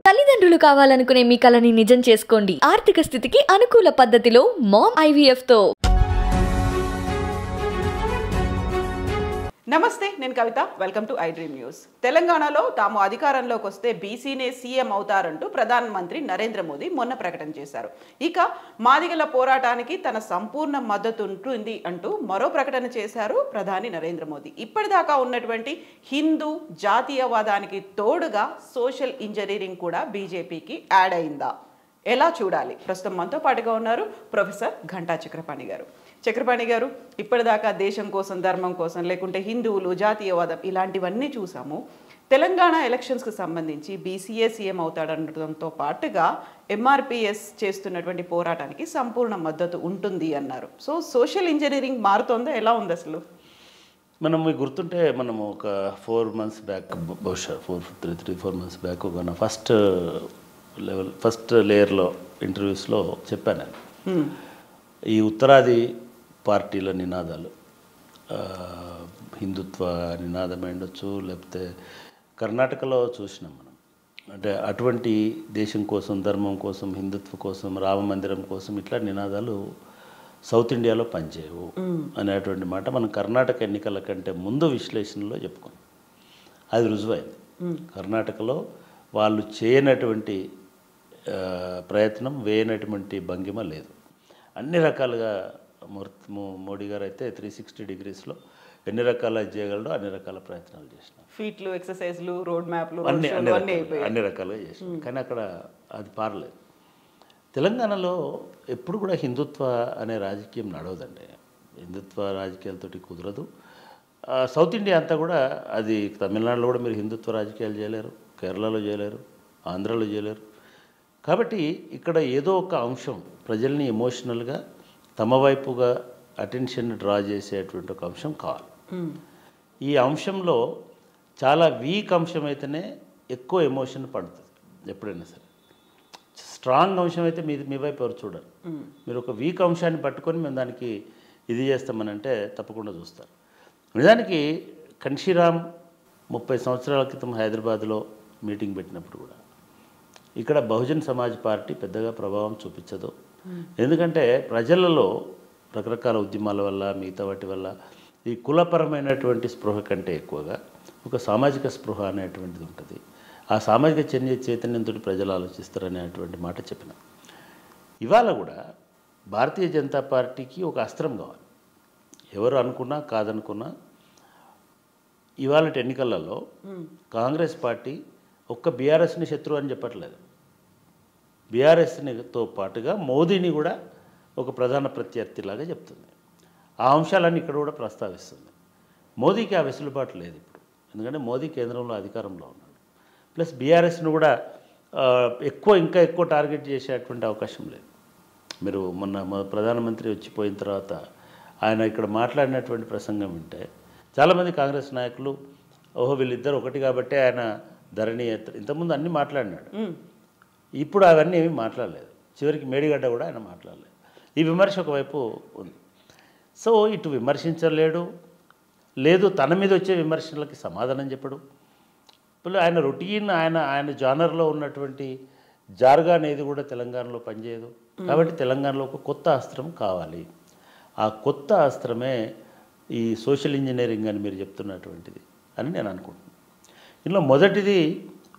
తల్లిదండ్రులు కావాలనుకునే మీ కలని నిజం చేసుకోండి. ఆర్థిక స్థితికి అనుకూల పద్ధతిలో మామ్ ఐవీఎఫ్ తో. నమస్తే, నేను Kavitha. Welcome to I dream news. తెలంగాణలో తాము అధికారంలోకి వస్తే బీసీనే సీఎం అవుతారంటూ ప్రధానమంత్రి నరేంద్ర మోదీ మొన్న ప్రకటన చేశారు. ఇక మాదిగల పోరాటానికి తన సంపూర్ణ మద్దతు ఉంటుంది అంటూ మరో ప్రకటన చేశారు ప్రధాని నరేంద్ర మోదీ. ఇప్పటిదాకా ఉన్నటువంటి హిందూ జాతీయవాదానికి తోడుగా సోషల్ ఇంజనీరింగ్ కూడా బీజేపీకి యాడ్ అయిందా? ఎలా చూడాలి? ప్రస్తుతం మనతో పాటుగా ఉన్నారు ప్రొఫెసర్ ఘంటా చక్రపాణి గారు. చక్రపాణి గారు, ఇప్పటిదాకా దేశం కోసం, ధర్మం కోసం, లేకుంటే హిందువులు, జాతీయవాదం ఇలాంటివన్నీ చూసాము. తెలంగాణ ఎలక్షన్స్కి సంబంధించి బీసీఏ సీఎం అవుతాడనడంతో పాటుగా ఎంఆర్పిఎస్ చేస్తున్నటువంటి పోరాటానికి సంపూర్ణ మద్దతు ఉంటుంది అన్నారు. సో సోషల్ ఇంజనీరింగ్ మారుతోందా? ఎలా ఉంది అసలు? మనం మీకు గుర్తుంటే మనము ఒక 4 months బ్యాక్, బహుశా 4 months బ్యాక్ మన ఫస్ట్ లేయర్లో ఇంటర్వ్యూస్లో చెప్పాను నేను. ఈ ఉత్తరాది పార్టీల నినాదాలు, హిందుత్వ నినాదం ఉండొచ్చు, లేకపోతే కర్ణాటకలో చూసినాం మనం. అంటే అటువంటి దేశం కోసం, ధర్మం కోసం, హిందుత్వ కోసం, రామ మందిరం కోసం ఇట్లా నినాదాలు సౌత్ ఇండియాలో పనిచేయవు అనేటువంటి మాట మనం కర్ణాటక ఎన్నికల కంటే ముందు విశ్లేషణలో చెప్పుకున్నాం. అది రుజువైంది. కర్ణాటకలో వాళ్ళు చేయనటువంటి ప్రయత్నం, వేయనటువంటి భంగిమ లేదు. అన్ని రకాలుగా మోడీ గారు అయితే 360 degreesలో ఎన్ని రకాల చేయగలడో అన్ని రకాల ప్రయత్నాలు చేసినారు. ఫీట్లు, ఎక్సర్సైజ్లు, రోడ్ మ్యాప్లు అన్ని రకాలుగా చేసినారు. కానీ అక్కడ అది పారలేదు. తెలంగాణలో ఎప్పుడు కూడా హిందుత్వ అనే రాజకీయం నడవదండి. హిందుత్వ రాజకీయాలతోటి కుదరదు. సౌత్ ఇండియా అంతా కూడా అది, తమిళనాడులో కూడా మీరు హిందుత్వ రాజకీయాలు చేయలేరు, కేరళలో చేయలేరు, ఆంధ్రాలో చేయలేరు. కాబట్టి ఇక్కడ ఏదో ఒక అంశం ప్రజల్ని ఎమోషనల్గా తమ వైపుగా అటెన్షన్ డ్రా చేసేటువంటి ఒక అంశం కావాలి. ఈ అంశంలో చాలా వీక్ అంశం అయితేనే ఎక్కువ ఎమోషన్ పడుతుంది. ఎప్పుడైనా సరే స్ట్రాంగ్ అంశం అయితే మీ వైపు ఎవరు చూడరు. మీరు ఒక వీక్ అంశాన్ని పట్టుకొని మేము దానికి ఇది చేస్తామని అంటే తప్పకుండా చూస్తారు. నిజానికి కన్షీరామ్ 30 సంవత్సరాల క్రితం హైదరాబాద్లో మీటింగ్ పెట్టినప్పుడు కూడా ఇక్కడ బహుజన్ సమాజ్ పార్టీ పెద్దగా ప్రభావం చూపించదు. ఎందుకంటే ప్రజలలో రకరకాల ఉద్యమాల వల్ల, మిగతా వాటి వల్ల ఈ కులపరమైనటువంటి స్పృహ కంటే ఎక్కువగా ఒక సామాజిక స్పృహ అనేటువంటిది ఉంటుంది. ఆ సామాజిక చైతన్యంతో ప్రజలు ఆలోచిస్తారనేటువంటి మాట చెప్పిన. ఇవాళ కూడా భారతీయ జనతా పార్టీకి ఒక అస్త్రం కావాలి. ఎవరు అనుకున్నా కాదనుకున్నా ఇవాళ ఎన్నికలలో కాంగ్రెస్ పార్టీ ఒక్క బీఆర్ఎస్ని శత్రువు అని చెప్పట్లేదు. బీఆర్ఎస్తో పాటుగా మోదీని కూడా ఒక ప్రధాన ప్రత్యర్థిలాగా చెప్తుంది. ఆ అంశాలన్నీ ఇక్కడ కూడా ప్రస్తావిస్తుంది. మోదీకి ఆ వెసులుబాటు లేదు ఇప్పుడు. ఎందుకంటే మోదీ కేంద్రంలో అధికారంలో ఉన్నాడు. ప్లస్ బీఆర్ఎస్ను కూడా ఇంకా ఎక్కువ టార్గెట్ చేసేటువంటి అవకాశం లేదు. మీరు మొన్న ప్రధానమంత్రి వచ్చిపోయిన తర్వాత ఆయన ఇక్కడ మాట్లాడినటువంటి ప్రసంగం వింటే చాలామంది కాంగ్రెస్ నాయకులు, ఓహో వీళ్ళిద్దరు ఒకటి కాబట్టి ఆయన ధరణి ఇంతకుముందు అన్నీ మాట్లాడినాడు. ఇప్పుడు అవన్నీ ఏమీ మాట్లాడలేదు. చివరికి మేడిగడ్డ కూడా ఆయన మాట్లాడలేదు. ఈ విమర్శ ఒకవైపు ఉంది. సో ఇటు విమర్శించలేడు, లేదు తన మీద వచ్చే విమర్శలకి సమాధానం చెప్పడు. ఇప్పుడు ఆయన రొటీన్, ఆయన జానర్లో ఉన్నటువంటి జార్గా అనేది కూడా తెలంగాణలో పనిచేయదు. కాబట్టి తెలంగాణలో ఒక కొత్త అస్త్రం కావాలి. ఆ కొత్త అస్త్రమే ఈ సోషల్ ఇంజనీరింగ్ అని మీరు చెప్తున్నటువంటిది అని నేను అనుకుంటున్నాను. ఇందులో మొదటిది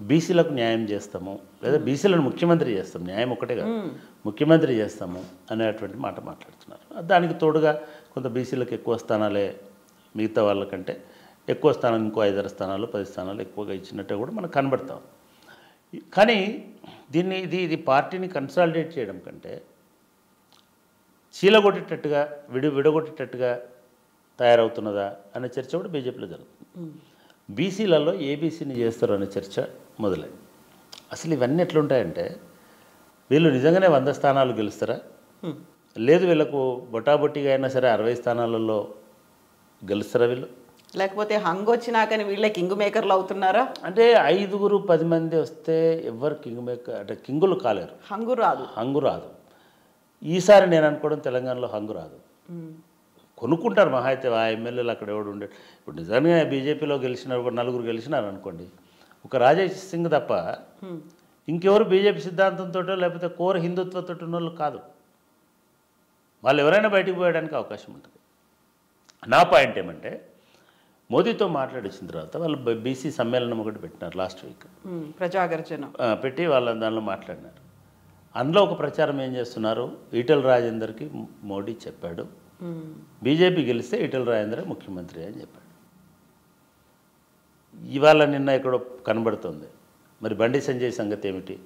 బీసీలకు న్యాయం చేస్తాము, లేదా బీసీలను ముఖ్యమంత్రి చేస్తాం, న్యాయం ఒకటే కాదు ముఖ్యమంత్రి చేస్తాము అనేటువంటి మాట మాట్లాడుతున్నారు. దానికి తోడుగా కొంత బీసీలకు ఎక్కువ స్థానాలే మిగతా వాళ్ళకంటే ఎక్కువ స్థానం, ఇంకో 5-6 స్థానాలు 10 స్థానాలు ఎక్కువగా ఇచ్చినట్టు కూడా మనకు కనబడతాం. కానీ ఇది పార్టీని కన్సాలిడేట్ చేయడం కంటే చీలగొట్టేటట్టుగా విడగొట్టేటట్టుగా తయారవుతున్నదా అనే చర్చ కూడా బీజేపీలో జరుగుతుంది. బీసీలలో ఏబీసీని చేస్తారు అనే చర్చ మొదలైంది. అసలు ఇవన్నీ ఎట్లుంటాయంటే, వీళ్ళు నిజంగానే 100 స్థానాలు గెలుస్తారా, లేదు వీళ్ళకు బొటాబొట్టిగా అయినా సరే 60 స్థానాలలో గెలుస్తారా వీళ్ళు, లేకపోతే హంగ్ వచ్చినాకని వీళ్ళే కింగ్ మేకర్లు అవుతున్నారా? అంటే 5-10 మంది వస్తే ఎవరు కింగ్ మేకర్, అంటే కింగులు కాలేరు. హంగు రాదు. ఈసారి నేను అనుకోవడం తెలంగాణలో హంగు రాదు. కొనుక్కుంటారు మహా అయితే ఆ ఎమ్మెల్యేలు అక్కడ ఎవడు ఉండే. ఇప్పుడు నిజంగా బీజేపీలో గెలిచిన 4 గెలిచినారు అనుకోండి, ఒక రాజేష్ సింగ్ తప్ప ఇంకెవరు బీజేపీ సిద్ధాంతంతో లేకపోతే కోర్ హిందుత్వతో ఉన్న వాళ్ళు కాదు. వాళ్ళు ఎవరైనా బయటికి పోయడానికి అవకాశం ఉంటుంది. నా పాయింట్ ఏమంటే మోదీతో మాట్లాడించిన తర్వాత వాళ్ళు బీసీ సమ్మేళనం ఒకటి పెట్టినారు లాస్ట్ వీక్, ప్రజాగర్జన పెట్టి వాళ్ళ దానిలో మాట్లాడినారు. అందులో ఒక ప్రచారం ఏం చేస్తున్నారు, ఈటెల రాజేందర్కి మోడీ చెప్పాడు బీజేపీ గెలిస్తే ఈటెల రాజేందర్ ముఖ్యమంత్రి అని చెప్పాడు. ఇవాళ నిన్న ఇక్కడ కనబడుతుంది. మరి బండి సంజయ్ సంగతి ఏమిటి?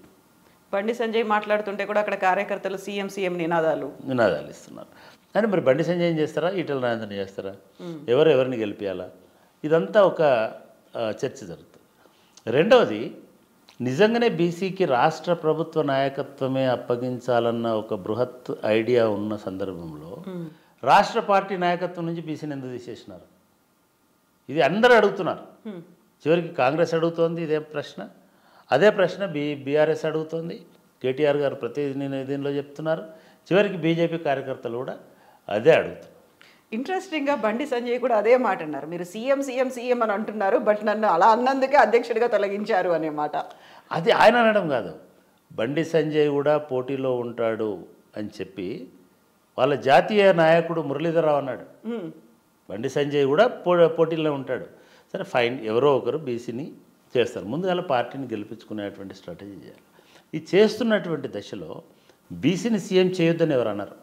బండి సంజయ్ మాట్లాడుతుంటే కూడా అక్కడ కార్యకర్తలు సీఎం సీఎం నినాదాలు ఇస్తున్నారు. కానీ మరి బండి సంజయ్ ఏం చేస్తారా, ఈటెల రాజేందర్ని చేస్తారా, ఎవరిని గెలిపించాలా? ఇదంతా ఒక చర్చ జరుగుతుంది. రెండవది, నిజంగానే బీసీకి రాష్ట్ర ప్రభుత్వ నాయకత్వమే అప్పగించాలన్న ఒక బృహత్ ఐడియా ఉన్న సందర్భంలో రాష్ట్ర పార్టీ నాయకత్వం నుంచి బీసీని ఎందుకు తీసేసినారు? ఇది అందరూ అడుగుతున్నారు. చివరికి కాంగ్రెస్ అడుగుతోంది ఇదే ప్రశ్న, అదే ప్రశ్న బీఆర్ఎస్ అడుగుతోంది, కేటీఆర్ గారు ప్రతి దీనిలో చెప్తున్నారు, చివరికి బీజేపీ కార్యకర్తలు కూడా అదే అడుగుతున్నారు. ఇంట్రెస్టింగ్గా బండి సంజయ్ కూడా అదే మాట అన్నారు. మీరు సీఎం సీఎం సీఎం అని అంటున్నారు, బట్ నన్ను అలా అన్నందుకే అధ్యక్షుడిగా తొలగించారు అనే మాట. అది ఆయన అనడం కాదు, బండి సంజయ్ కూడా పోటీలో ఉంటాడు అని చెప్పి వాళ్ళ జాతీయ నాయకుడు మురళీధరరావు అన్నాడు. బండి సంజయ్ కూడా పోటీలో ఉంటాడు. సరే ఫైన్, ఎవరో ఒకరు బీసీని చేస్తారు. ముందుగా పార్టీని గెలిపించుకునేటువంటి స్ట్రాటజీ చేయాలి. ఇది చేస్తున్నటువంటి దశలో బీసీని సీఎం చేయొద్దని ఎవరు అన్నారు?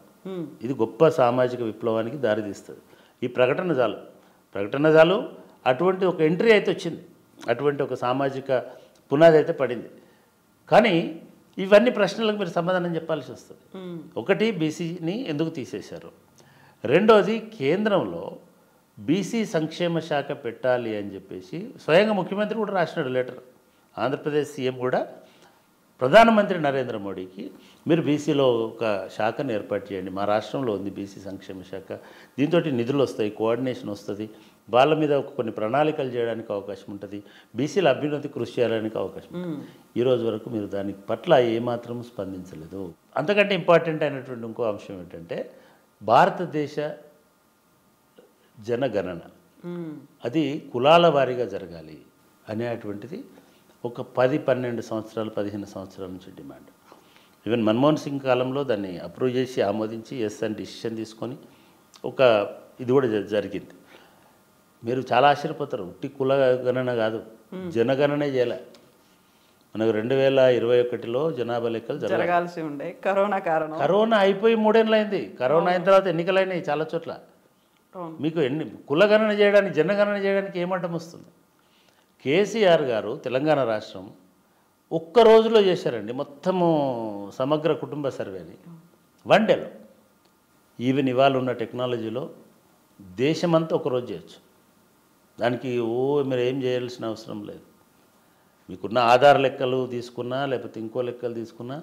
ఇది గొప్ప సామాజిక విప్లవానికి దారితీస్తుంది. ఈ ప్రకటన చాలు అటువంటి ఒక ఎంట్రీ అయితే వచ్చింది, అటువంటి ఒక సామాజిక పునాది అయితే పడింది. కానీ ఇవన్నీ ప్రశ్నలకు మీరు సమాధానం చెప్పాల్సి వస్తుంది. ఒకటి, బీసీని ఎందుకు తీసేశారు? రెండోది, కేంద్రంలో బీసీ సంక్షేమ శాఖ పెట్టాలి అని చెప్పేసి స్వయంగా ముఖ్యమంత్రి కూడా రాసినాడు లెటర్. ఆంధ్రప్రదేశ్ సీఎం కూడా ప్రధానమంత్రి నరేంద్ర మోడీకి మీరు బీసీలో ఒక శాఖను ఏర్పాటు చేయండి, మా రాష్ట్రంలో ఉంది బీసీ సంక్షేమ శాఖ, దీంతో నిధులు వస్తాయి, కోఆర్డినేషన్ వస్తుంది, వాళ్ళ మీద కొన్ని ప్రణాళికలు చేయడానికి అవకాశం ఉంటుంది, బీసీల అభ్యున్నతి కృషి చేయడానికి అవకాశం ఉంటుంది. ఈరోజు వరకు మీరు దాని పట్ల ఏమాత్రం స్పందించలేదు. అంతకంటే ఇంపార్టెంట్ అయినటువంటి ఇంకో అంశం ఏంటంటే భారతదేశ జనగణన అది కులాల వారీగా జరగాలి అనేటువంటిది ఒక 10-12 సంవత్సరాలు 15 సంవత్సరాల నుంచి డిమాండ్. ఈవెన్ మన్మోహన్ సింగ్ కాలంలో దాన్ని అప్రూవ్ చేసి ఆమోదించి ఎస్ అని డిసిషన్ తీసుకొని ఒక ఇది కూడా జరిగింది. మీరు చాలా ఆశ్చర్యపోతారు, ఉట్టి కుల గణన కాదు, జనగణనే చేయలే. మనకు 2021లో జనాభా లెక్కలు జరగాల్సి ఉండే, కరోనా అయిపోయి 3 ఏళ్ళు అయింది. కరోనా అయిన తర్వాత ఎన్నికలు అయినాయి చాలా చోట్ల. మీకు కులగణన చేయడానికి జనగణన చేయడానికి ఏమడ్డం వస్తుంది? కేసీఆర్ గారు తెలంగాణ రాష్ట్రం ఒక్క రోజులో చేశారండి మొత్తము సమగ్ర కుటుంబ సర్వేని, 1 డేలో. ఈవెన్ ఇవాళ ఉన్న టెక్నాలజీలో దేశమంతా ఒకరోజు చేయొచ్చు. దానికి మీరు ఏం చేయాల్సిన అవసరం లేదు. మీకున్న ఆధార్ లెక్కలు తీసుకున్నా లేకపోతే ఇంకో లెక్కలు తీసుకున్నా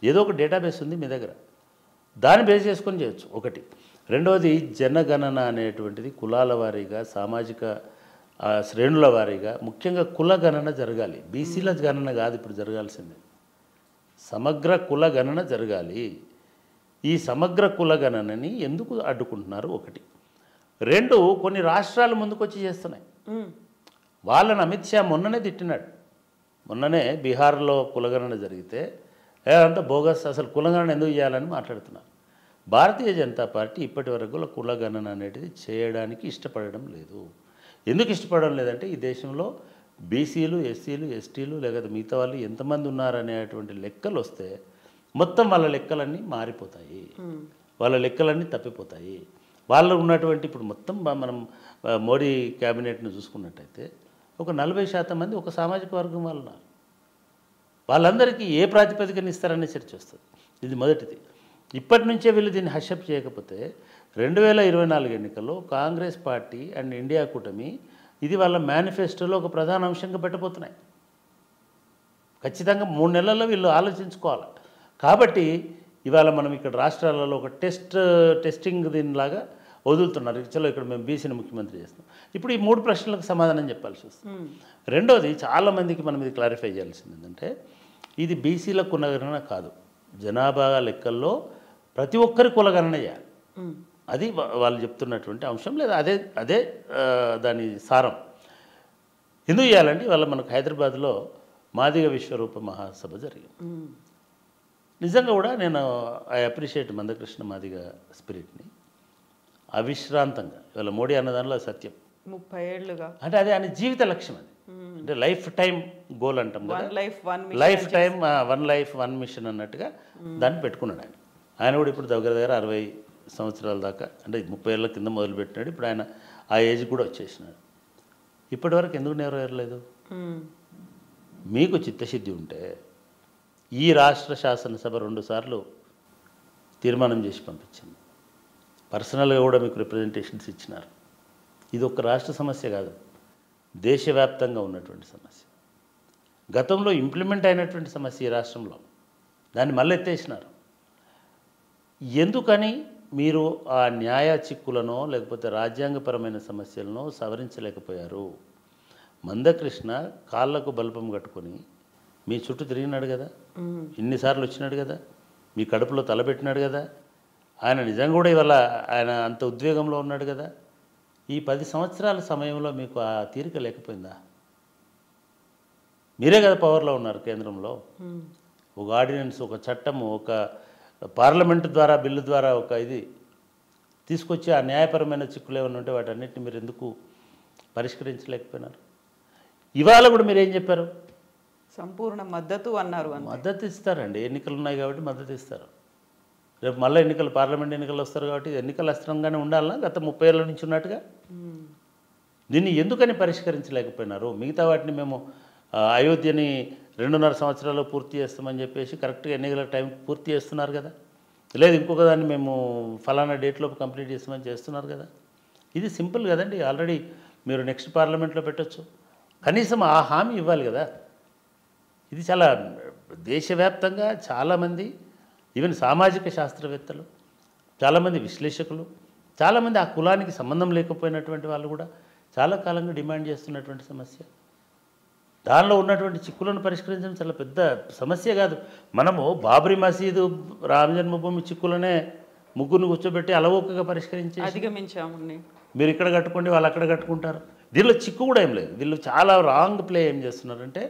ఏదో ఒక డేటాబేస్ ఉంది మీ దగ్గర, దాన్ని బేస్ చేసుకొని చేయొచ్చు. ఒకటి. రెండవది, జనగణన అనేటువంటిది కులాల వారీగా సామాజిక శ్రేణుల వారీగా ముఖ్యంగా కుల గణన జరగాలి. బీసీల గణన కాదు ఇప్పుడు జరగాల్సింది, సమగ్ర కుల గణన జరగాలి. ఈ సమగ్ర కుల గణనని ఎందుకు అడ్డుకుంటున్నారు? ఒకటి. 2, కొన్ని రాష్ట్రాలు ముందుకొచ్చి చేస్తున్నాయి. వాళ్ళని అమిత్ షా మొన్ననే తిట్టినాడు. మొన్ననే బీహార్లో కులగణన జరిగితే అంతా బోగస్, అసలు కులగణన ఎందుకు చేయాలని మాట్లాడుతున్నారు. భారతీయ జనతా పార్టీ ఇప్పటి వరకు కులగణన అనేది చేయడానికి ఇష్టపడడం లేదు. ఎందుకు ఇష్టపడడం లేదంటే ఈ దేశంలో బీసీలు, ఎస్సీలు, ఎస్టీలు లేకపోతే మిగతా వాళ్ళు ఎంతమంది ఉన్నారనేటువంటి లెక్కలు వస్తే మొత్తం వాళ్ళ లెక్కలన్నీ మారిపోతాయి, వాళ్ళ లెక్కలన్నీ తప్పిపోతాయి. వాళ్ళు ఉన్నటువంటి ఇప్పుడు మొత్తం మనం మోడీ క్యాబినెట్ను చూసుకున్నట్టయితే ఒక 40% మంది ఒక సామాజిక వర్గం వాళ్ళు ఉన్నారు. వాళ్ళందరికీ ఏ ప్రాతిపదికన ఇస్తారనే చర్చ వస్తుంది. ఇది మొదటిది. ఇప్పటి నుంచే వీళ్ళు దీన్ని హషప్ చేయకపోతే 2024 ఎన్నికల్లో కాంగ్రెస్ పార్టీ అండ్ ఇండియా కూటమి ఇది వాళ్ళ మేనిఫెస్టోలో ఒక ప్రధాన అంశంగా పెట్టబోతున్నాయి. ఖచ్చితంగా 3 నెలల్లో వీళ్ళు ఆలోచించుకోవాలి. కాబట్టి ఇవాళ మనం ఇక్కడ రాష్ట్రాలలో ఒక టెస్టింగ్ దీనిలాగా వదులుతున్నారు. చలో ఇక్కడ మేము బీసీని ముఖ్యమంత్రి చేస్తాం. ఇప్పుడు ఈ 3 ప్రశ్నలకు సమాధానం చెప్పాల్సి వస్తుంది. రెండోది, చాలామందికి మనం ఇది క్లారిఫై చేయాల్సింది ఏంటంటే ఇది బీసీల కులగణన కాదు, జనాభా లెక్కల్లో ప్రతి ఒక్కరి కులగణన చేయాలి. అది వాళ్ళు చెప్తున్నటువంటి అంశం, లేదా అదే దాని సారం. ఎందుకు చేయాలంటే వాళ్ళ మనకు హైదరాబాద్లో మాదిగ విశ్వరూప మహాసభ జరిగింది. నిజంగా కూడా నేను ఐ అప్రిషియేట్ మందకృష్ణ మాదిగ స్పిరిట్ని. అవిశ్రాంతంగా ఇవాళ మోడీ అన్నదానిలో సత్యం 30 ఏళ్ళుగా అంటే అది ఆయన జీవిత లక్ష్యం. అది అంటే లైఫ్ టైం గోల్ అంటాం కదా, లైఫ్ టైం 1 లైఫ్ 1 మిషన్ అన్నట్టుగా దాన్ని పెట్టుకున్నాడు ఆయన. ఆయన కూడా ఇప్పుడు దగ్గర 60 సంవత్సరాల దాకా, అంటే 30 ఏళ్ళ కింద మొదలుపెట్టినాడు. ఇప్పుడు ఆయన ఆ ఏజ్ కూడా వచ్చేసినాడు. ఇప్పటివరకు ఎందుకు నెరవేరలేదు? మీకు చిత్తశుద్ధి ఉంటే ఈ రాష్ట్ర శాసనసభ 2 సార్లు తీర్మానం చేసి పంపించింది. పర్సనల్గా కూడా మీకు రిప్రజెంటేషన్స్ ఇచ్చినారు. ఇది ఒక రాష్ట్ర సమస్య కాదు, దేశవ్యాప్తంగా ఉన్నటువంటి సమస్య. గతంలో ఇంప్లిమెంట్ అయినటువంటి సమస్య ఈ రాష్ట్రంలో, దాన్ని మళ్ళీ ఎత్తేసినారు. ఎందుకని మీరు ఆ న్యాయ చిక్కులనో లేకపోతే రాజ్యాంగపరమైన సమస్యలను సవరించలేకపోయారు? మందకృష్ణ కాళ్ళకు బల్పం కట్టుకొని మీ చుట్టూ తిరిగినాడు కదా, ఇన్నిసార్లు వచ్చినాడు కదా, మీ కడుపులో తలపెట్టినాడు కదా. ఆయన నిజంగా కూడా ఇవాళ ఆయన అంత ఉద్వేగంలో ఉన్నాడు కదా. ఈ 10 సంవత్సరాల సమయంలో మీకు ఆ తీరిక లేకపోయిందా? మీరే కదా పవర్లో ఉన్నారు కేంద్రంలో. ఒక ఆర్డినెన్స్, ఒక చట్టము, ఒక పార్లమెంటు ద్వారా బిల్లు ద్వారా ఒక ఇది తీసుకొచ్చి ఆ న్యాయపరమైన చిక్కులు ఏమైనా ఉంటే వాటన్నిటిని మీరు ఎందుకు పరిష్కరించలేకపోయినారు? ఇవాళ కూడా మీరు ఏం చెప్పారు? సంపూర్ణ మద్దతు అన్నారు. మద్దతు ఇస్తారండి, ఎన్నికలు ఉన్నాయి కాబట్టి మద్దతు ఇస్తారు. రేపు మళ్ళీ ఎన్నికలు, పార్లమెంట్ ఎన్నికలు వస్తారు కాబట్టి ఎన్నికల అస్త్రంగానే ఉండాలన్నా గత 30 ఏళ్ళ నుంచి ఉన్నట్టుగా? దీన్ని ఎందుకని పరిష్కరించలేకపోయినారు? మిగతా వాటిని మేము అయోధ్యని 2.5 సంవత్సరాలు పూర్తి చేస్తామని చెప్పేసి కరెక్ట్గా ఎన్నికల టైం పూర్తి చేస్తున్నారు కదా. లేదు ఇంకొక దాన్ని మేము ఫలానా డేట్లోపు కంప్లీట్ చేస్తామని చేస్తున్నారు కదా. ఇది సింపుల్ కదండి. ఆల్రెడీ మీరు నెక్స్ట్ పార్లమెంట్లో పెట్టచ్చు. కనీసం ఆ హామీ ఇవ్వాలి కదా. ఇది చాలా దేశవ్యాప్తంగా చాలామంది, ఈవెన్ సామాజిక శాస్త్రవేత్తలు, చాలామంది విశ్లేషకులు, చాలామంది ఆ కులానికి సంబంధం లేకపోయినటువంటి వాళ్ళు కూడా చాలా కాలంగా డిమాండ్ చేస్తున్నటువంటి సమస్య. దానిలో ఉన్నటువంటి చిక్కులను పరిష్కరించడం చాలా పెద్ద సమస్య కాదు. మనము బాబ్రీ మసీదు, రామ జన్మభూమి చిక్కులనే ముగ్గురిని కూర్చోబెట్టి అలవోకగా పరిష్కరించి అధిగమించాము. మీరు ఇక్కడ కట్టుకోండి, వాళ్ళు అక్కడ కట్టుకుంటారు. దీనిలో చిక్కు కూడా ఏం లేదు. వీళ్ళు చాలా రాంగ్ ప్లే ఏం చేస్తున్నారంటే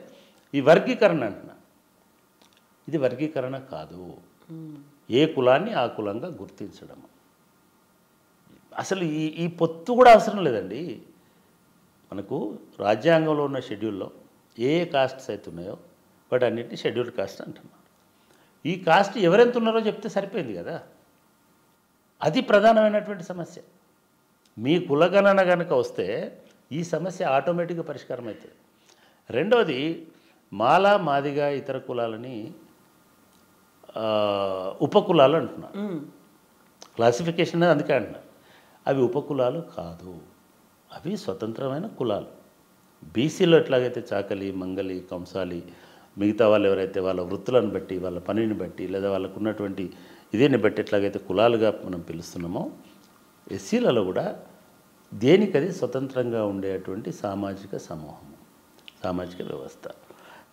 ఈ వర్గీకరణ అంటున్నా. ఇది వర్గీకరణ కాదు, ఏ కులాన్ని ఆ కులంగా గుర్తించడం. అసలు ఈ పొత్తు కూడా అవసరం లేదండి. మనకు రాజ్యాంగంలో ఉన్న షెడ్యూల్లో ఏ కాస్ట్స్ అయితే ఉన్నాయో వాటి అన్నింటినీ షెడ్యూల్డ్ కాస్ట్ అంటున్నారు. ఈ కాస్ట్ ఎవరెంత ఉన్నారో చెప్తే సరిపోయింది కదా. అది ప్రధానమైనటువంటి సమస్య. మీ కులగణన కనుక వస్తే ఈ సమస్య ఆటోమేటిక్గా పరిష్కారం అవుతుంది. రెండవది, మాల, మాదిగ, ఇతర కులాలని ఉపకులాలు అంటున్నారు. క్లాసిఫికేషన్ అందుకే అంటున్నారు. అవి ఉపకులాలు కాదు, అవి స్వతంత్రమైన కులాలు. బీసీలో ఎట్లాగైతే చాకలి, మంగలి, కంసాలి, మిగతా వాళ్ళు ఎవరైతే వాళ్ళ వృత్తులను బట్టి, వాళ్ళ పనిని బట్టి, లేదా వాళ్ళకు ఉన్నటువంటి ఇదేని బట్టి ఎట్లాగైతే కులాలుగా మనం పిలుస్తున్నామో, ఎస్సీలలో కూడా దేనికది స్వతంత్రంగా ఉండేటువంటి సామాజిక సమూహము, సామాజిక వ్యవస్థ.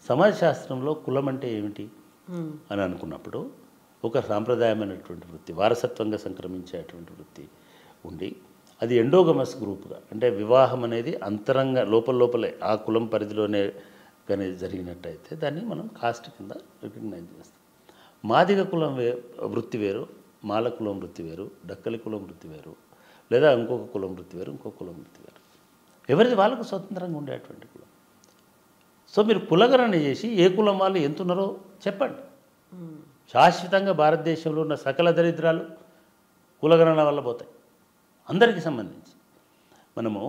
సమాజ శాస్త్రంలో కులం అంటే ఏమిటి అని అనుకున్నప్పుడు ఒక సాంప్రదాయమైనటువంటి వృత్తి, వారసత్వంగా సంక్రమించేటువంటి వృత్తి ఉండి, అది ఎండోగమస్ గ్రూప్గా, అంటే వివాహం అనేది అంతరంగ లోపలే ఆ కులం పరిధిలోనే కానీ జరిగినట్టయితే దాన్ని మనం కాస్ట్ కింద రికగ్నైజ్ చేస్తాం. మాదిగ కులం వృత్తి వేరు, మాల కులం వృత్తి వేరు, డక్కలి కులం వృత్తి వేరు, లేదా ఇంకొక కులం వృత్తి వేరు, ఇంకొక కులం వృత్తి వేరు. ఎవరిది వాళ్ళకు స్వతంత్రంగా ఉండేటువంటి కులం. సో మీరు కులగణన చేసి ఏ కులం వాళ్ళు ఎంత ఉన్నారో చెప్పండి. శాశ్వతంగా భారతదేశంలో ఉన్న సకల దరిద్రాలు కులగణన వల్ల పోతాయి, అందరికీ సంబంధించి. మనము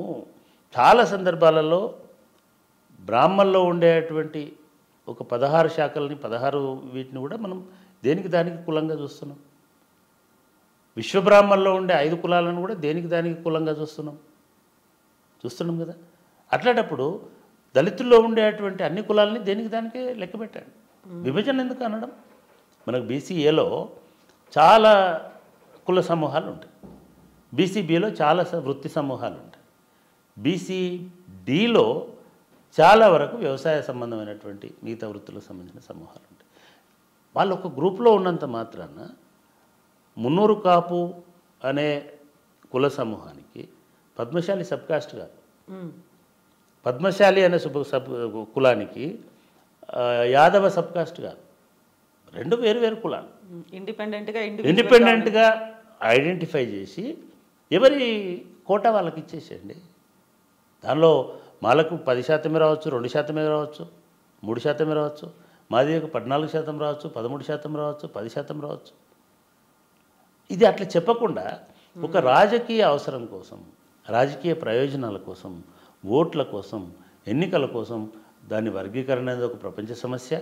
చాలా సందర్భాలలో బ్రాహ్మణంలో ఉండేటువంటి ఒక 16 శాఖలని 16 వీటిని కూడా మనం దేనికి దానికి కులంగా చూస్తున్నాం. విశ్వబ్రాహ్మణంలో ఉండే 5 కులాలను కూడా దేనికి దానికి కులంగా చూస్తున్నాం కదా. అట్లాంటప్పుడు దళితుల్లో ఉండేటువంటి అన్ని కులాలని దేనికి దానికే లెక్క పెట్టండి. విభజన ఎందుకు అనడం? మనకు బీసీఏలో చాలా కుల సమూహాలు ఉంటాయి, బీసీబీలో చాలా వృత్తి సమూహాలు ఉంటాయి, బీసీడీలో చాలా వరకు వ్యవసాయ సంబంధమైనటువంటి మిగతా వృత్తులకు సంబంధించిన సమూహాలు ఉంటాయి. వాళ్ళు ఒక గ్రూప్లో ఉన్నంత మాత్రాన మున్నూరు కాపు అనే కుల సమూహానికి పద్మశాలి సబ్ కాస్ట్ కాదు, పద్మశాలి అనే కులానికి యాదవ సబ్ కాస్ట్ కాదు, రెండు వేరు వేరు కులాలు. ఇండిపెండెంట్గా ఐడెంటిఫై చేసి ఎవరి కోటా వాళ్ళకి ఇచ్చేసేయండి. దానిలో మాలకు 10% రావచ్చు, 2% రావచ్చు, 3% రావచ్చు, మాదిగకు 14% రావచ్చు, 13% రావచ్చు, 10% రావచ్చు. ఇది అట్లా చెప్పకుండా ఒక రాజకీయ అవసరం కోసం, రాజకీయ ప్రయోజనాల కోసం, ఓట్ల కోసం, ఎన్నికల కోసం దాని వర్గీకరణ అనేది ఒక ప్రపంచ సమస్య.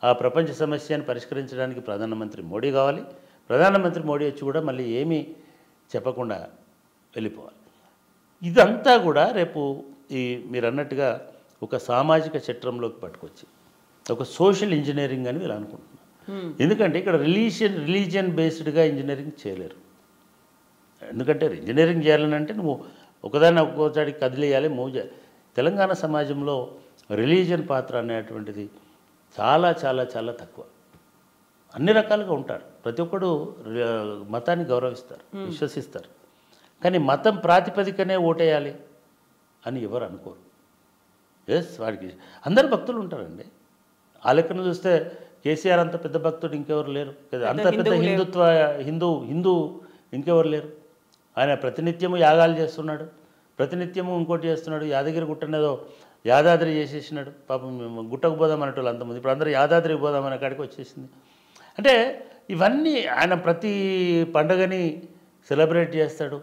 ఆ ప్రపంచ సమస్యను పరిష్కరించడానికి ప్రధానమంత్రి మోడీ కావాలి. ప్రధానమంత్రి మోడీ వచ్చి కూడా మళ్ళీ ఏమీ చెప్పకుండా వెళ్ళిపోవాలి. ఇదంతా కూడా రేపు మీరు అన్నట్టుగా ఒక సామాజిక చట్రంలోకి పట్టుకొచ్చి ఒక సోషల్ ఇంజనీరింగ్ అని వీళ్ళు అనుకుంటున్నారు. ఎందుకంటే ఇక్కడ రిలీజియన్ బేస్డ్గా ఇంజనీరింగ్ చేయలేరు. ఎందుకంటే ఇంజనీరింగ్ చేయాలని అంటే నువ్వు ఒకదాన్ని ఒక్కోసారికి కదిలేయాలి, మూవ్ చేయాలి. తెలంగాణ సమాజంలో రిలీజియన్ పాత్ర అనేటువంటిది చాలా చాలా చాలా తక్కువ. అన్ని రకాలుగా ఉంటారు, ప్రతి ఒక్కడు మతాన్ని గౌరవిస్తారు, విశ్వసిస్తారు. కానీ మతం ప్రాతిపదికనే ఓటేయాలి అని ఎవరు అనుకోరు. వాడికి అందరు భక్తులు ఉంటారండి. ఆ లెక్కను చూస్తే కేసీఆర్ అంత పెద్ద భక్తుడు ఇంకెవరు లేరు, అంత పెద్ద హిందూ ఇంకెవరు లేరు. ఆయన ప్రతినిత్యము యాగాలు చేస్తున్నాడు, ప్రతినిత్యము ఇంకోటి చేస్తున్నాడు. యాదగిరి గుట్టనేదో యాదాద్రి చేసేసినాడు. పాపం గుట్టకు పోదాం అనేటోళ్ళు అంతమంది, ఇప్పుడు అందరూ యాదాద్రికి పోదాం అనే కాడికి వచ్చేసింది. అంటే ఇవన్నీ ఆయన ప్రతి పండుగని సెలబ్రేట్ చేస్తాడు.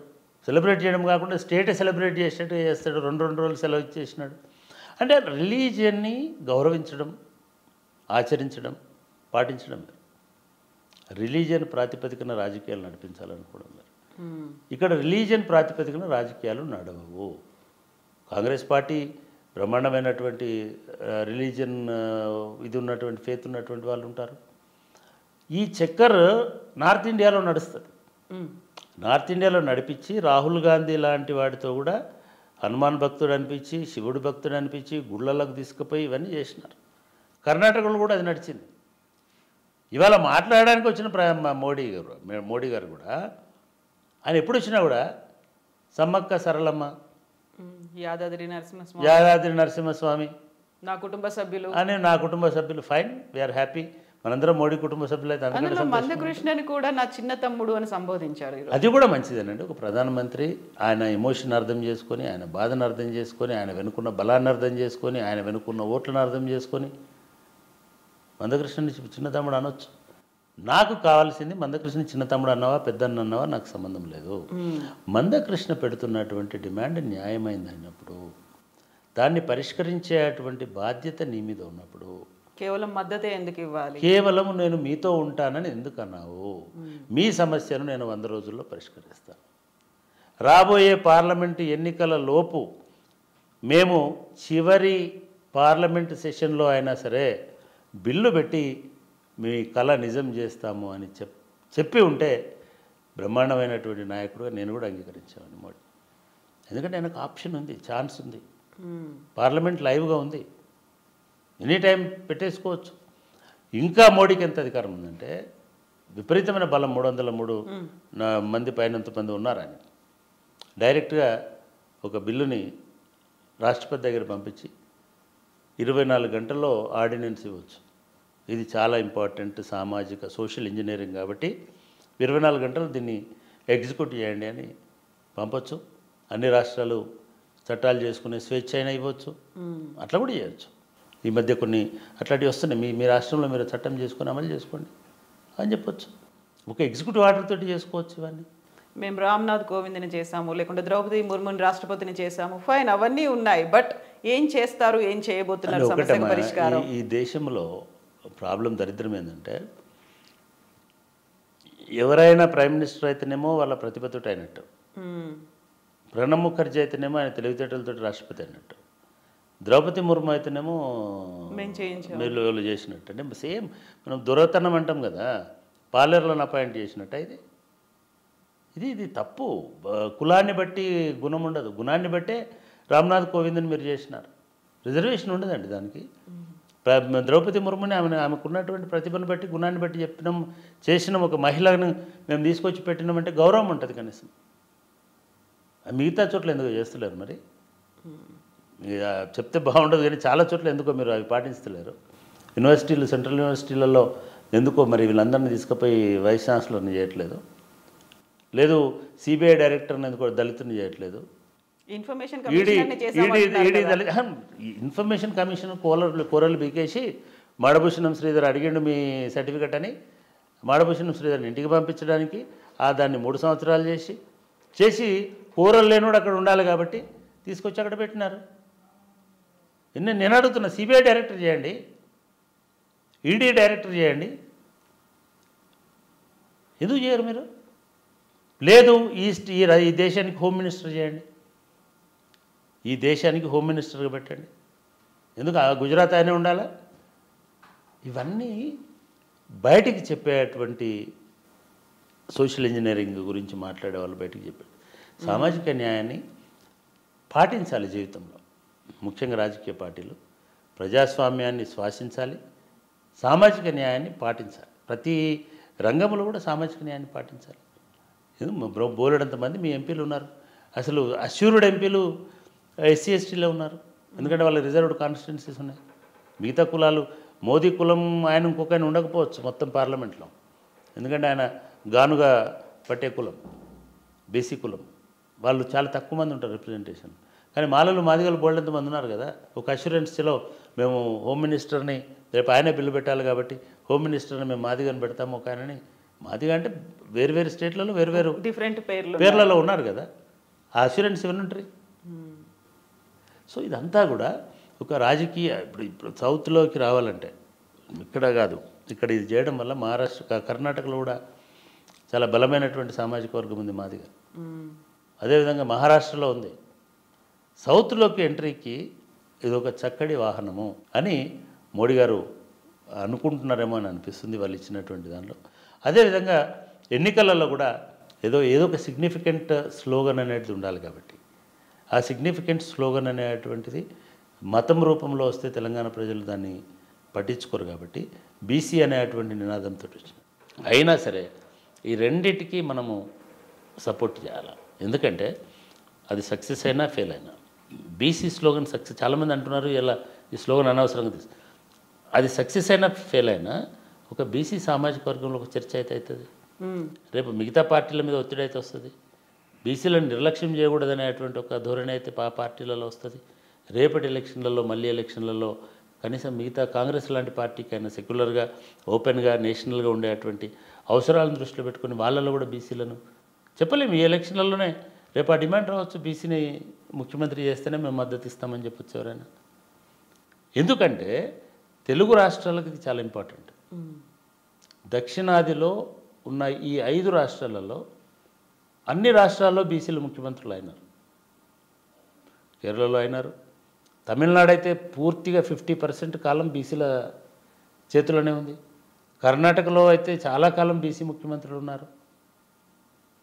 సెలబ్రేట్ చేయడం కాకుండా స్టేటే సెలబ్రేట్ చేసేటట్టు చేస్తాడు. 2 రోజులు సెలవు ఇచ్చేసినాడు. అంటే రిలీజియన్ని గౌరవించడం, ఆచరించడం, పాటించడం వేరు. రిలీజియన్ ప్రాతిపదికన రాజకీయాలు నడిపించాలనుకోవడం వేరు. ఇక్కడ రిలీజియన్ ప్రాతిపదికన రాజకీయాలు నడవవు. కాంగ్రెస్ పార్టీ బ్రహ్మాండమైనటువంటి రిలీజియన్ ఇది ఉన్నటువంటి ఫేత్ ఉన్నటువంటి వాళ్ళు ఉంటారు. ఈ చక్కర్ నార్త్ ఇండియాలో నడుస్తుంది. నార్త్ ఇండియాలో నడిపించి రాహుల్ గాంధీ లాంటి వాడితో కూడా హనుమాన్ భక్తుడు అనిపించి, శివుడు భక్తుడు అనిపించి, గుళ్ళలకు తీసుకుపోయి ఇవన్నీ చేసినారు. కర్ణాటకలో కూడా అది నడిచింది. ఇవాళ మాట్లాడడానికి వచ్చిన మోడీ గారు కూడా ఆయన ఎప్పుడు వచ్చినా కూడా సమ్మక్క సరళమ్మ, యాదాద్రి నరసింహస్వామి నా కుటుంబ సభ్యులు ఫైన్, వీఆర్ హ్యాపీ. మనందరం మోడీ కుటుంబ సభ్యులు అయితే మందకృష్ణని కూడా నా చిన్న తమ్ముడు అని సంబోధించారు. అది కూడా మంచిదేనండి. ఒక ప్రధానమంత్రి ఆయన ఎమోషన్ అర్థం చేసుకొని, ఆయన బాధను అర్థం చేసుకొని, ఆయన వెనుకున్న బలాన్ని అర్థం చేసుకొని, ఆయన వెనుకున్న ఓట్లను అర్థం చేసుకొని మందకృష్ణని చిన్న తమ్ముడు అనొచ్చు. నాకు కావాల్సింది మందకృష్ణ చిన్న తమ్ముడు అన్నావా పెద్దన్న అన్నావా నాకు సంబంధం లేదు. మందకృష్ణ పెడుతున్నటువంటి డిమాండ్ న్యాయమైంది అన్నప్పుడు, దాన్ని పరిష్కరించేటువంటి బాధ్యత నీ మీద ఉన్నప్పుడు కేవలం మద్దతే ఎందుకు ఇవ్వాలి? కేవలం నేను మీతో ఉంటానని ఎందుకు అన్నావు? మీ సమస్యను నేను 100 రోజుల్లో పరిష్కరిస్తాను. రాబోయే పార్లమెంటు ఎన్నికల లోపు మేము చివరి పార్లమెంటు సెషన్లో అయినా సరే బిల్లు పెట్టి మీ కళ నిజం చేస్తాము అని చెప్పి ఉంటే బ్రహ్మాండమైనటువంటి నాయకుడుగా నేను కూడా అంగీకరించాను మోడీ. ఎందుకంటే ఆయనకు ఆప్షన్ ఉంది, ఛాన్స్ ఉంది. పార్లమెంట్ లైవ్గా ఉంది, ఎనీ టైం పెట్టేసుకోవచ్చు. ఇంకా మోడీకి ఎంత అధికారం ఉందంటే విపరీతమైన బలం, 303 మంది పైనంత మంది ఉన్నారు. ఆయన డైరెక్ట్గా ఒక బిల్లుని రాష్ట్రపతి దగ్గర పంపించి 24 గంటల్లో ఆర్డినెన్స్ ఇవ్వచ్చు. ఇది చాలా ఇంపార్టెంట్ సామాజిక సోషల్ ఇంజనీరింగ్ కాబట్టి 24 గంటలు దీన్ని ఎగ్జిక్యూట్ చేయండి అని పంపొచ్చు. అన్ని రాష్ట్రాలు చట్టాలు చేసుకునే స్వేచ్ఛ అయినా ఇవ్వచ్చు, అట్లా కూడా చేయొచ్చు. ఈ మధ్య కొన్ని అట్లాంటివి వస్తున్నాయి. మీ రాష్ట్రంలో మీరు చట్టం చేసుకొని అమలు చేసుకోండి అని చెప్పొచ్చు. ఒక ఎగ్జిక్యూటివ్ ఆర్డర్ తోటి చేసుకోవచ్చు. ఇవన్నీ మేము రామ్నాథ్ కోవింద్ని చేసాము, లేకుంటే ద్రౌపది ముర్ముని రాష్ట్రపతిని చేసాము, ఫైన్, అవన్నీ ఉన్నాయి. బట్ ఏం చేస్తారు, ఏం చేయబోతున్నారు సమస్యకు పరిష్కారం? ఈ దేశంలో ప్రాబ్లం దరిద్రం ఏంటంటే ఎవరైనా ప్రైమ్ మినిస్టర్ అయితేనేమో వాళ్ళ ప్రతిభతోటి అయినట్టు, ప్రణబ్ ముఖర్జీ అయితేనేమో ఆయన తెలివితేటలతో రాష్ట్రపతి అయినట్టు, ద్రౌపది ముర్ము అయితేనేమో వీళ్ళు చేసినట్టు. అంటే సేమ్ మనం దొరతనం అంటాం కదా, పార్లర్లను అపాయింట్ చేసినట్టు. ఇది తప్పు. కులాన్ని బట్టి గుణం ఉండదు, గుణాన్ని బట్టే రామ్నాథ్ కోవింద్ని మీరు చేసినారు. రిజర్వేషన్ ఉండదండి దానికి. ద్రౌపది ముర్ముని ఆమెకున్నటువంటి ప్రతిభను బట్టి, గుణాన్ని బట్టి చేసినాం. ఒక మహిళను మేము తీసుకొచ్చి పెట్టినామంటే గౌరవం ఉంటుంది కనీసం. మిగతా చోట్ల ఎందుకు చేస్తలేరు మరి? చెప్తే బాగుండదు కానీ చాలా చోట్ల ఎందుకో మీరు అవి పాటిస్తలేరు. యూనివర్సిటీలు, సెంట్రల్ యూనివర్సిటీలలో ఎందుకో మరి వీళ్ళందరినీ తీసుకుపోయి వైస్ ఛాన్సలర్ని చేయట్లేదు, లేదు సిబిఐ డైరెక్టర్ని ఎందుకో దళితుని చేయట్లేదు, ఇన్ఫర్మేషన్ ఇన్ఫర్మేషన్ కమిషన్ కూరలు బీకేసి మాడభూషణం శ్రీధర్ అడిగిండు మీ సర్టిఫికెట్ అని మాడభూషణం శ్రీధర్ని ఇంటికి పంపించడానికి దాన్ని 3 సంవత్సరాలు చేసి కూరలు లేనివాడు అక్కడ ఉండాలి కాబట్టి తీసుకొచ్చి అక్కడ పెట్టినారు. నేను అడుగుతున్నా, సిబిఐ డైరెక్టర్ చేయండి, ఈడీ డైరెక్టర్ చేయండి, ఎందుకు చేయరు మీరు? లేదు ఈ దేశానికి హోమ్ మినిస్టర్ చేయండి, ఈ దేశానికి హోమ్ మినిస్టర్గా పెట్టండి, ఎందుకు గుజరాత్ ఆయనే ఉండాలా? ఇవన్నీ బయటికి చెప్పేటువంటి సోషల్ ఇంజనీరింగ్ గురించి మాట్లాడే వాళ్ళు బయటికి చెప్పారు. సామాజిక న్యాయాన్ని పాటించాలి జీవితంలో, ముఖ్యంగా రాజకీయ పార్టీలు ప్రజాస్వామ్యాన్ని శ్వాసించాలి, సామాజిక న్యాయాన్ని పాటించాలి, ప్రతి రంగంలో కూడా సామాజిక న్యాయాన్ని పాటించాలి. బోలెడంత మంది మీ ఎంపీలు ఉన్నారు, అసలు అష్యూర్డ్ ఎంపీలు ఎస్సీ ఎస్టీలో ఉన్నారు, ఎందుకంటే వాళ్ళ రిజర్వ్డ్ కాన్స్టిట్యున్సీస్ ఉన్నాయి. మిగతా కులాలు, మోదీ కులం ఆయన ఇంకొక ఆయన ఉండకపోవచ్చు మొత్తం పార్లమెంట్లో, ఎందుకంటే ఆయన గానుగా పట్టే కులం, బీసీ కులం, వాళ్ళు చాలా తక్కువ మంది ఉంటారు రిప్రజెంటేషన్. కానీ మాదిగలు బోల్డంత మంది ఉన్నారు కదా. ఒక అష్యూరెన్స్లో మేము హోమ్ మినిస్టర్ని రేపు ఆయనే బిల్లు పెట్టాలి కాబట్టి హోమ్ మినిస్టర్ని మేము మాదిగని పెడతాము, ఒక ఆయనని. మాదిగ అంటే వేరు స్టేట్లలో వేరు డిఫరెంట్ పేర్లలో ఉన్నారు కదా, ఆ అష్యూరెన్స్ ఎవరు ఉంటారు? సో ఇదంతా కూడా ఒక రాజకీయ, ఇప్పుడు సౌత్లోకి రావాలంటే ఇక్కడ కాదు, ఇక్కడ ఇది చేయడం వల్ల మహారాష్ట్ర, కర్ణాటకలో కూడా చాలా బలమైనటువంటి సామాజిక వర్గం ఉంది మాదిగా, అదేవిధంగా మహారాష్ట్రలో ఉంది. సౌత్లోకి ఎంట్రీకి ఇది ఒక చక్కటి వాహనము అని మోడీ గారు అనుకుంటున్నారేమో అని అనిపిస్తుంది వాళ్ళు ఇచ్చినటువంటి దానిలో. అదేవిధంగా ఎన్నికలలో కూడా ఏదో ఒక సిగ్నిఫికెంట్ స్లోగన్ అనేది ఉండాలి కాబట్టి, ఆ సిగ్నిఫికెంట్ స్లోగన్ అనేటువంటిది మతం రూపంలో వస్తే తెలంగాణ ప్రజలు దాన్ని పట్టించుకోరు కాబట్టి బీసీ అనేటువంటి నినాదంతో వచ్చింది. అయినా సరే ఈ రెండిటికి మనము సపోర్ట్ చేయాలి, ఎందుకంటే అది సక్సెస్ అయినా ఫెయిల్ అయినా. బీసీ స్లోగన్ సక్సెస్, చాలామంది అంటున్నారు ఇలా ఈ స్లోగన్ అనవసరంగా అది సక్సెస్ అయినా ఫెయిల్ అయినా ఒక బీసీ సామాజిక వర్గంలో ఒక చర్చ అయితే అవుతుంది, రేపు మిగతా పార్టీల మీద ఒత్తిడి అయితే వస్తుంది, బీసీలను నిర్లక్ష్యం చేయకూడదనేటువంటి ఒక ధోరణి అయితే పార్టీలలో వస్తుంది. రేపటి ఎలక్షన్లలో, మళ్ళీ ఎలక్షన్లలో కనీసం మిగతా కాంగ్రెస్ లాంటి పార్టీకైనా సెక్యులర్గా, ఓపెన్గా, నేషనల్గా ఉండేటువంటి అవసరాలను దృష్టిలో పెట్టుకుని వాళ్ళలో కూడా బీసీలను చెప్పలేము. ఈ ఎలక్షన్లలోనే రేపు ఆ డిమాండ్ రావచ్చు, బీసీని ముఖ్యమంత్రి చేస్తేనే మేము మద్దతు ఇస్తామని చెప్పొచ్చు ఎవరైనా. ఎందుకంటే తెలుగు రాష్ట్రాలకు ఇది చాలా ఇంపార్టెంట్. దక్షిణాదిలో ఉన్న ఈ 5 రాష్ట్రాలలో అన్ని రాష్ట్రాల్లో బీసీలు ముఖ్యమంత్రులు అయినారు. కేరళలో అయినారు, తమిళనాడు అయితే పూర్తిగా 50% కాలం బీసీల చేతిలోనే ఉంది, కర్ణాటకలో అయితే చాలా కాలం బీసీ ముఖ్యమంత్రులు ఉన్నారు.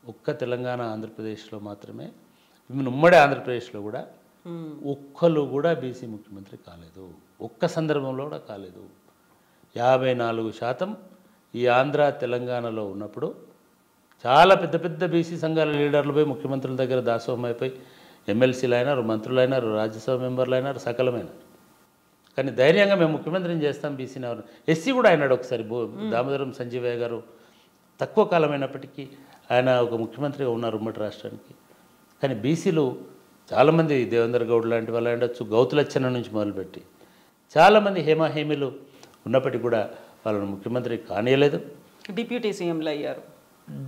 ఒక్క తెలంగాణ, ఆంధ్రప్రదేశ్లో మాత్రమే, ఉమ్మడి ఆంధ్రప్రదేశ్లో కూడా ఒక్కరు కూడా బీసీ ముఖ్యమంత్రి కాలేదు, ఒక్క సందర్భంలో కూడా కాలేదు. 54% ఈ ఆంధ్ర తెలంగాణలో ఉన్నప్పుడు చాలా పెద్ద బీసీ సంఘాల లీడర్లు పోయి ముఖ్యమంత్రుల దగ్గర దాసోహం అయిపోయి ఎమ్మెల్సీలు అయినారు, మంత్రులు అయినారు, రాజ్యసభ మెంబర్లు అయినారు, సకలమైనారు. కానీ ధైర్యంగా మేము ముఖ్యమంత్రిని చేస్తాం బీసీని ఎవరు. ఎస్సీ కూడా అయినాడు ఒకసారి, దామోదరం సంజీవయ్య గారు తక్కువ కాలమైనప్పటికీ ఆయన ఒక ముఖ్యమంత్రిగా ఉన్నారు ఉమ్మడి రాష్ట్రానికి. కానీ బీసీలు చాలామంది, దేవేందర్ గౌడ్ లాంటి వాళ్ళు ఉండొచ్చు, గౌతులచ్చన్న నుంచి మొదలుపెట్టి చాలామంది హేమీలు ఉన్నప్పటికీ కూడా వాళ్ళని ముఖ్యమంత్రి కానియలేదు. డిప్యూటీ సీఎంలు అయ్యారు.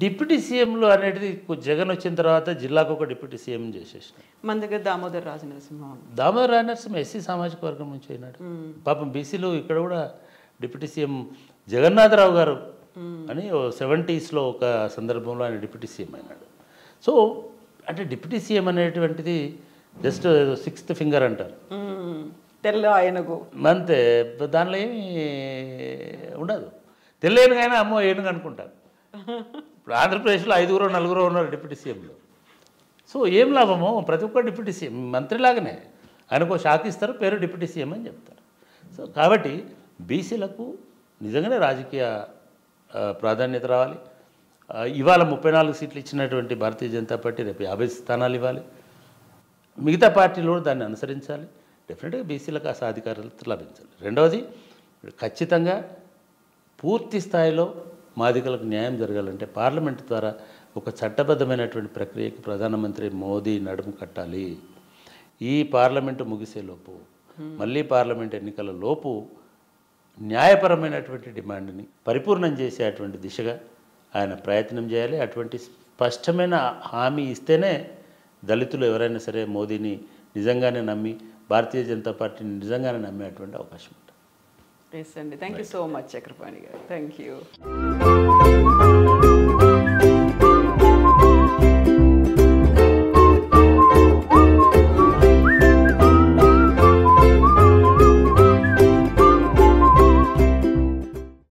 డిప్యూటీ సీఎంలు అనేది జగన్ వచ్చిన తర్వాత జిల్లాకు ఒక డిప్యూటీ సీఎం చేసేసినాడు. మన దగ్గర దామోదర్ రాజనరసింహ ఎస్సీ సామాజిక వర్గం నుంచి అయినాడు. పాపం బీసీలు ఇక్కడ కూడా డిప్యూటీ సీఎం జగన్నాథరావు గారు అని 70s ఒక సందర్భంలో ఆయన డిప్యూటీ సీఎం అయినాడు. సో అంటే డిప్యూటీ సీఎం అనేటువంటిది జస్ట్ 6th ఫింగర్ అంటారు, తెల్ల ఆయనకు అంతే, దానిలో ఏమీ ఉండదు. తెల్లేనుగైనా అమ్మో ఏనుగు అనుకుంటారు. ఇప్పుడు ఆంధ్రప్రదేశ్లో 5-4 ఉన్నారు డిప్యూటీ సీఎంలు. సో ఏం లాభమో, ప్రతి ఒక్క డిప్యూటీ సీఎం మంత్రిలాగానే ఆయనకు శాఖ ఇస్తారు, పేరు డిప్యూటీ సీఎం అని చెప్తారు. సో కాబట్టి బీసీలకు నిజంగానే రాజకీయ ప్రాధాన్యత రావాలి. ఇవాళ 34 సీట్లు ఇచ్చినటువంటి భారతీయ జనతా పార్టీ రేపు 50 స్థానాలు ఇవ్వాలి. మిగతా పార్టీలు కూడా దాన్ని అనుసరించాలి. డెఫినెట్గా బీసీలకు ఆ సాధికారత లభించాలి. రెండవది ఖచ్చితంగా పూర్తి స్థాయిలో మాదిగలకు న్యాయం జరగాలంటే పార్లమెంట్ ద్వారా ఒక చట్టబద్ధమైనటువంటి ప్రక్రియకి ప్రధానమంత్రి మోదీ నడుము కట్టాలి. ఈ పార్లమెంటు ముగిసేలోపు మళ్ళీ పార్లమెంట్ ఎన్నికల లోపు న్యాయపరమైనటువంటి డిమాండ్ని పరిపూర్ణం చేసేటువంటి దిశగా ఆయన ప్రయత్నం చేయాలి. అటువంటి స్పష్టమైన హామీ ఇస్తేనే దళితులు ఎవరైనా సరే మోదీని నిజంగానే నమ్మి భారతీయ జనతా పార్టీని నిజంగానే నమ్మేటువంటి అవకాశం ఉంటుంది. ఎస్ అండి, thank you so much Chakrapani గారు, థ్యాంక్ యూ.